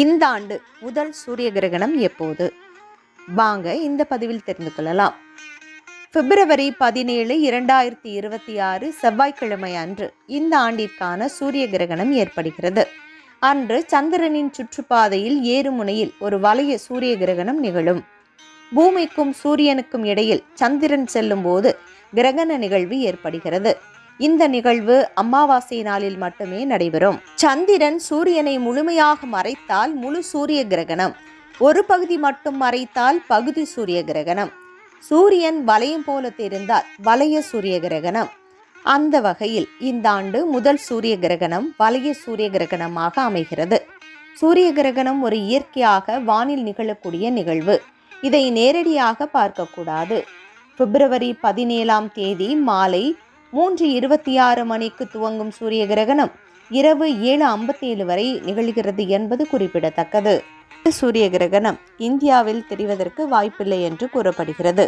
இந்த ஆண்டு முதல் சூரிய கிரகணம் எப்போது? வாங்க இந்த பதிவில் தெரிந்து கொள்ளலாம். பிப்ரவரி 17, 2026 செவ்வாய்க்கிழமை அன்று இந்த ஆண்டிற்கான சூரிய கிரகணம் ஏற்படுகிறது. அன்று சந்திரனின் சுற்றுப்பாதையில் ஏறுமுனையில் ஒரு வளைய சூரிய கிரகணம் நிகழும். பூமிக்கும் சூரியனுக்கும் இடையில் சந்திரன் செல்லும் போது கிரகண நிகழ்வு ஏற்படுகிறது. இந்த நிகழ்வு அமாவாசை நாளில் மட்டுமே நடைபெறும். சந்திரன் சூரியனை முழுமையாக மறைத்தால் முழு சூரிய கிரகணம், ஒரு பகுதி மட்டும் மறைத்தால் பகுதி சூரிய கிரகணம், சூரியன் வளையம் போல தெரிந்தால் வளைய சூரிய கிரகணம். அந்த வகையில் இந்த ஆண்டு முதல் சூரிய கிரகணம் வளைய சூரிய கிரகணமாக அமைகிறது. சூரிய கிரகணம் ஒரு இயற்கையாக வானில் நிகழக்கூடிய நிகழ்வு. இதை நேரடியாக பார்க்கக்கூடாது. பிப்ரவரி 17 மாலை 3:26 மணிக்கு துவங்கும் சூரிய கிரகணம் இரவு 7:57 வரை நிகழ்கிறது என்பது குறிப்பிடத்தக்கது. சூரிய கிரகணம் இந்தியாவில் தெரிவதற்கு வாய்ப்பில்லை என்று கூறப்படுகிறது.